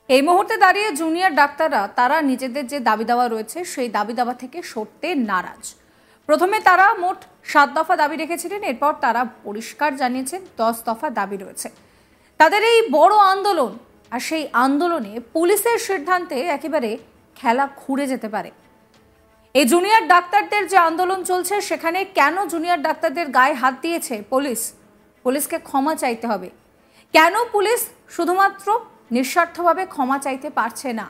এই মুহূর্তে দাঁড়িয়ে জুনিয়র ডাক্তাররা তারা নিজেদের যে দাবি দাওয়া রয়েছে সেই দাবি দাওয়া থেকে সরতে নারাজ। প্রথমে তারা মোট 7 দফা দাবি রেখেছিলেন, এরপর তারা পরিষ্কার জানিয়েছেন 10 দফা দাবি রয়েছে। তাদের এই বড় আন্দোলন আর সেই আন্দোলনে পুলিশের সিদ্ধান্তে একেবারে খেলা ঘুরে যেতে পারে। এই জুনিয়র ডাক্তারদের যে আন্দোলন চলছে সেখানে কেন জুনিয়র ডাক্তারদের গায়ে হাত দিয়েছে পুলিশকে ক্ষমা চাইতে হবে। কেন পুলিশ শুধুমাত্র নিঃস্বার্থভাবে ক্ষমা চাইতে পারছে না,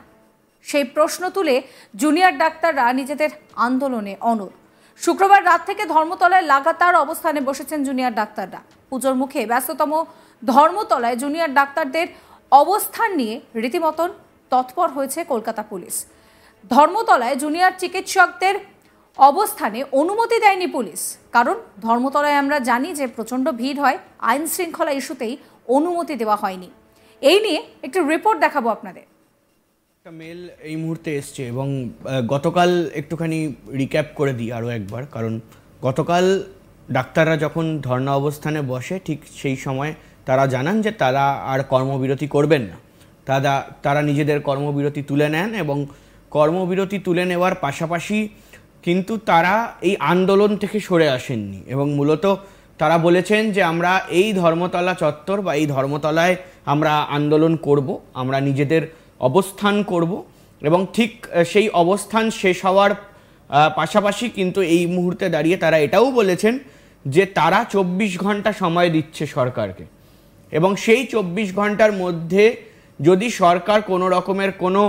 সেই প্রশ্ন তুলে জুনিয়র ডাক্তাররা নিজেদের আন্দোলনে অনড়। শুক্রবার রাত থেকে ধর্মতলায় লাগাতার অবস্থানে বসেছেন জুনিয়র ডাক্তাররা। পুজোর মুখে ব্যস্ততম ধর্মতলায় জুনিয়র ডাক্তারদের অবস্থান নিয়ে রীতিমতন তৎপর হয়েছে কলকাতা পুলিশ। ধর্মতলায় জুনিয়র চিকিৎসকদের অবস্থানে অনুমতি দেয়নি পুলিশ, কারণ ধর্মতলায় আমরা জানি যে প্রচণ্ড ভিড় হয়, আইন শৃঙ্খলা ইস্যুতেই অনুমতি দেওয়া হয়নি। এই নিয়ে একটু রিপোর্ট দেখাবো আপনাদের। একটা মেল এই মুহূর্তে এসছে এবং গতকাল একটুখানি রিক্যাপ করে দিই আরও একবার, কারণ গতকাল ডাক্তাররা যখন ধর্ণা অবস্থানে বসে ঠিক সেই সময় তারা জানান যে তারা আর কর্মবিরতি করবেন না। তারা নিজেদের কর্মবিরতি তুলে নেন এবং কর্মবিরতি তুলে নেওয়ার পাশাপাশি কিন্তু তারা এই আন্দোলন থেকে সরে আসেননি এবং মূলত তারা বলেছেন যে আমরা এই ধর্মতলা চত্বর বা এই ধর্মতলায় আমরা আন্দোলন করব, আমরা নিজেদের অবস্থান করব এবং ঠিক সেই অবস্থান শেষ হওয়ার পাশাপাশি কিন্তু এই মুহূর্তে দাঁড়িয়ে তারা এটাও বলেছেন যে তারা 24 ঘন্টা সময় দিচ্ছে সরকারকে এবং সেই 24 ঘন্টার মধ্যে যদি সরকার কোনো রকমের কোনো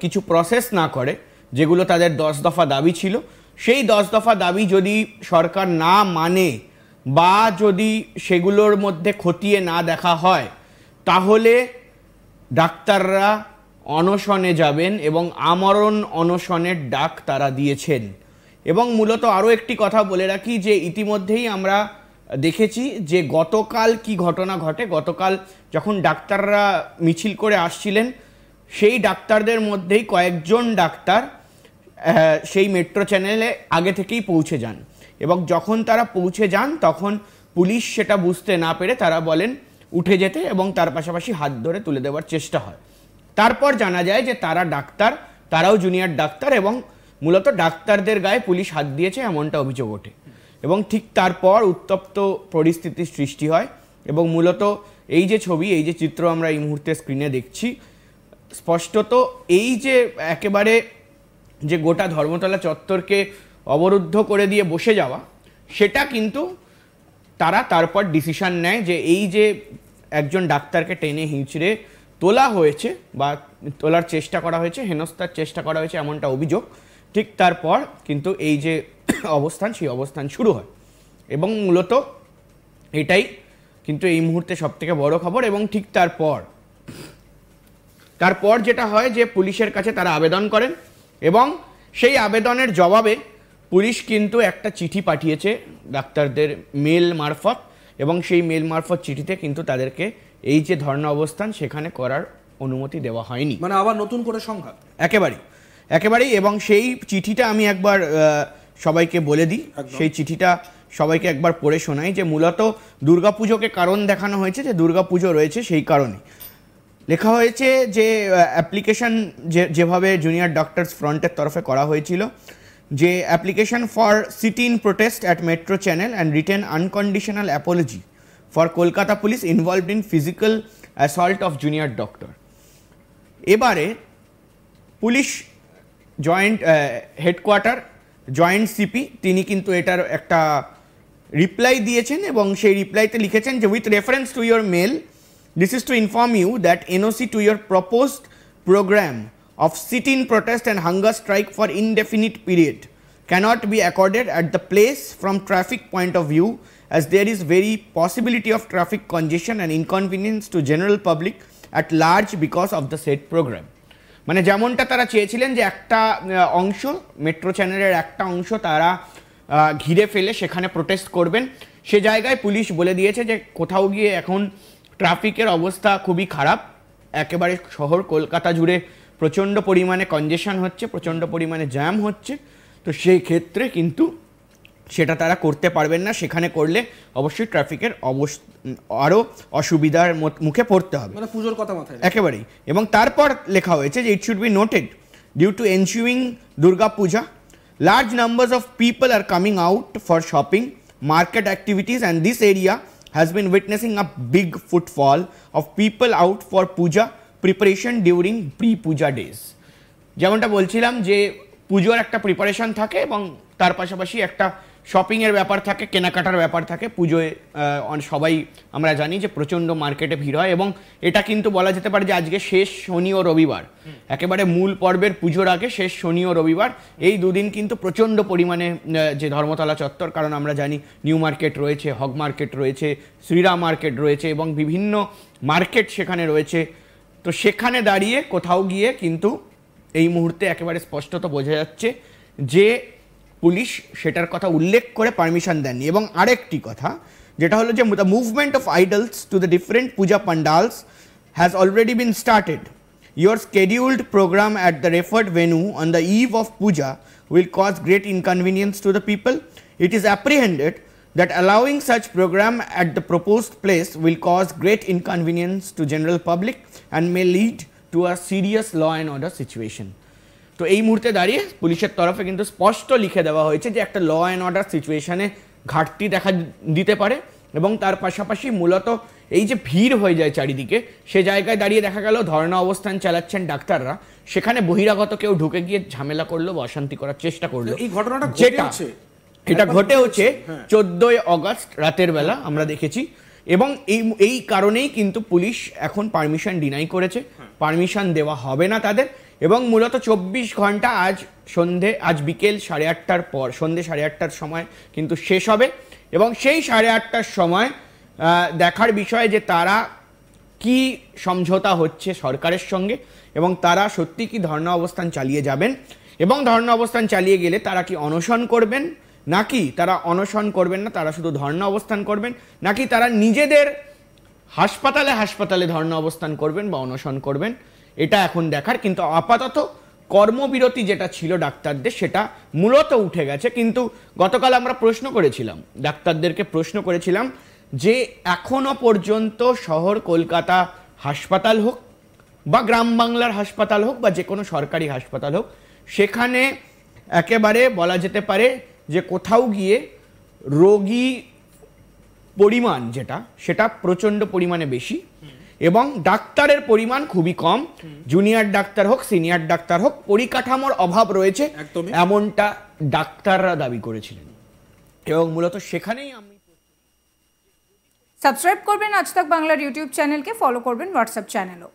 কিছু প্রসেস না করে, যেগুলো তাদের 10 দফা দাবি ছিল, সেই 10 দফা দাবি যদি সরকার না মানে বা যদি সেগুলোর মধ্যে খতিয়ে না দেখা হয়, তাহলে ডাক্তাররা অনশনে যাবেন এবং আমরণ অনশনের ডাক তারা দিয়েছেন। এবং মূলত আরও একটি কথা বলে রাখি যে ইতিমধ্যেই আমরা দেখেছি যে গতকাল কি ঘটনা ঘটে। গতকাল যখন ডাক্তাররা মিছিল করে আসছিলেন, সেই ডাক্তারদের মধ্যেই কয়েকজন ডাক্তার সেই মেট্রো চ্যানেলে আগে থেকেই পৌঁছে যান এবং যখন তারা পৌঁছে যান তখন পুলিশ সেটা বুঝতে না পেরে তারা বলেন উঠে যেতে এবং তার পাশাপাশি হাত ধরে তুলে দেওয়ার চেষ্টা হয়। তারপর জানা যায় যে তারা ডাক্তার, তারাও জুনিয়র ডাক্তার এবং মূলত ডাক্তারদের গায়ে পুলিশ হাত দিয়েছে এমনটা অভিযোগ ওঠে এবং ঠিক তারপর উত্তপ্ত পরিস্থিতির সৃষ্টি হয় এবং মূলত এই যে ছবি, এই যে চিত্র আমরা এই মুহূর্তে স্ক্রিনে দেখছি, স্পষ্টত এই যে একেবারে যে গোটা ধর্মতলা চত্বরকে অবরুদ্ধ করে দিয়ে বসে যাওয়া, সেটা কিন্তু তারা তারপর ডিসিশন নেয় যে এই যে একজন ডাক্তারকে টেনে হিঁচড়ে তোলা হয়েছে বা তোলার চেষ্টা করা হয়েছে, হেনস্থার চেষ্টা করা হয়েছে এমনটা অভিযোগ। ঠিক তারপর কিন্তু এই যে অবস্থান, সেই অবস্থান শুরু হয় এবং মূলত এটাই কিন্তু এই মুহূর্তে সবথেকে বড় খবর। এবং ঠিক তারপর যেটা হয় যে পুলিশের কাছে তারা আবেদন করেন এবং সেই আবেদনের জবাবে পুলিশ কিন্তু একটা চিঠি পাঠিয়েছে ডাক্তারদের মেল মারফত এবং সেই মেল মারফত চিঠিতে কিন্তু তাদেরকে এই যে ধর্ণা অবস্থান সেখানে করার অনুমতি দেওয়া হয়নি, মানে আবার নতুন করে সংঘাত একেবারেই। এবং সেই চিঠিটা আমি একবার সবাইকে বলে দিই, সেই চিঠিটা সবাইকে একবার পড়ে শোনাই যে মূলত দুর্গাপুজোকে কারণ দেখানো হয়েছে, যে দুর্গাপুজো রয়েছে সেই কারণে লেখা হয়েছে যে অ্যাপ্লিকেশন যেভাবে জুনিয়র ডক্টরস ফ্রন্টের তরফে করা হয়েছিল, যে application for sit in protest at metro channel and written unconditional apology for Kolkata police involved in physical assault of junior doctor. এবারে police joint headquarter joint CP তিনি কিন্তু এটার একটা রিপ্লাই দিয়েছেন এবং সেই রিপ্লাইতে লিখেছেন যে with reference to your mail, this is to inform you that NOC to your proposed program of sit-in protest and hunger strike for indefinite period cannot be accorded at the place from traffic point of view, as there is very possibility of traffic congestion and inconvenience to general public at large because of the said program. মানে যেমনটা তারা চেয়েছিলেন যে একটা অংশ metro চ্যানেলের একটা অংশ তারা ঘিরে ফেলে সেখানে প্রোটেস্ট করবেন, সে জায়গায় পুলিশ বলে দিয়েছে যে কোথাও গিয়ে এখন ট্রাফিকের অবস্থা খুবই খারাপ, একেবারে শহর কলকাতা জুড়ে প্রচণ্ড পরিমাণে কনজেশন হচ্ছে, প্রচণ্ড পরিমাণে জ্যাম হচ্ছে। তো সেই ক্ষেত্রে কিন্তু সেটা তারা করতে পারবেন না। সেখানে করলে অবশ্যই ট্রাফিকের আরও অসুবিধার মুখে পড়তে হবে, মানে পুজোর কথা মাথায় একেবারেই। এবং তারপর লেখা হয়েছে যে it should be noted due to ensuing Durga Puja large numbers of people are coming out for shopping, market activities, and this area has been witnessing a big footfall of people out for puja preparation during pre-puja days. যেমনটা বলছিলাম যে পুজোর একটা preparation থাকে এবং তার পাশাপাশি একটা শপিংয়ের ব্যাপার থাকে, কেনাকাটার ব্যাপার থাকে। পুজোয় সবাই আমরা জানি যে প্রচণ্ড মার্কেটে ভিড় হয় এবং এটা কিন্তু বলা যেতে পারে যে আজকে শেষ শনি ও রবিবার, একেবারে মূল পর্বের পুজোর আগে শেষ শনি ও রবিবার, এই দুদিন কিন্তু প্রচণ্ড পরিমাণে যে ধর্মতলা চত্বর, কারণ আমরা জানি নিউ মার্কেট রয়েছে, হগ মার্কেট রয়েছে, শ্রীরাম মার্কেট রয়েছে এবং বিভিন্ন মার্কেট সেখানে রয়েছে। তো সেখানে দাঁড়িয়ে কোথাও গিয়ে কিন্তু এই মুহূর্তে একেবারে স্পষ্টত বোঝা যাচ্ছে যে পুলিশ সেটার কথা উল্লেখ করে পারমিশন দেননি। এবং আরেকটি কথা যেটা হলো যে the movement of idols to the different puja pandals has already been started. Your scheduled program at the referred venue on the eve of puja will cause great inconvenience to the people. It is apprehended that allowing such program at the proposed place will cause great inconvenience to general public and may lead to a serious law and order situation. তো এই মুহূর্তে দাঁড়িয়ে পুলিশের তরফে কিন্তু স্পষ্ট লিখে দেওয়া হয়েছে যে একটা ল অ্যান্ড অর্ডার সিচুয়েশনে ঘাটতি দেখা দিতে পারে এবং তার পাশাপাশি মূলত এই যে ভিড় হয়ে যায় চারিদিকে, সে জায়গায় দাঁড়িয়ে দেখা গেল ধর্ণা অবস্থান চালাচ্ছেন ডাক্তাররা, সেখানে বহিরাগত কেউ ঢুকে গিয়ে ঝামেলা করলো বা অশান্তি করার চেষ্টা করলো। এই ঘটনাটা এটা ঘটেছে 14ই অগস্ট রাতের বেলা আমরা দেখেছি এবং এই কারণেই কিন্তু পুলিশ এখন পারমিশন ডিনাই করেছে, পারমিশন দেওয়া হবে না তাদের। এবং মূলত 24 ঘন্টা আজ বিকেল 8:30টার পর সন্ধ্যে 8:30টার সময় কিন্তু শেষ হবে এবং সেই 8:30টার সময় দেখার বিষয় যে তারা কি সমঝোতা হচ্ছে সরকারের সঙ্গে এবং তারা সত্যি কি ধর্ণা অবস্থান চালিয়ে যাবেন এবং ধর্ণা অবস্থান চালিয়ে গেলে তারা কি অনশন করবেন নাকি তারা অনশন করবেন না, তারা শুধু ধর্ণা অবস্থান করবেন নাকি তারা নিজেদের হাসপাতালে ধর্ণা অবস্থান করবেন বা অনশন করবেন, এটা এখন দেখার। কিন্তু আপাতত কর্মবিরতি যেটা ছিল ডাক্তারদের সেটা মূলত উঠে গেছে। কিন্তু গতকাল আমরা ডাক্তারদেরকে প্রশ্ন করেছিলাম যে এখনো পর্যন্ত শহর কলকাতা হাসপাতাল হোক বা গ্রাম বাংলার হাসপাতাল হোক বা যে কোনো সরকারি হাসপাতাল হোক, সেখানে একেবারে বলা যেতে পারে যে কোথাও গিয়ে রোগী পরিমাণ সেটা প্রচণ্ড পরিমাণে বেশি এবং ডাক্তারের পরিমাণ খুবই কম। জুনিয়র ডাক্তার হোক সিনিয়র ডাক্তার হোক, পরিকাঠামোর অভাব রয়েছে এমনটা ডাক্তাররা দাবি করেছিলেন এবং মূলত সেখানেই আমি সাবস্ক্রাইব করবেন আজ তাক বাংলার ইউটিউব চ্যানেলকে, ফলো করবেন হোয়াটসঅ্যাপ চ্যানেলও।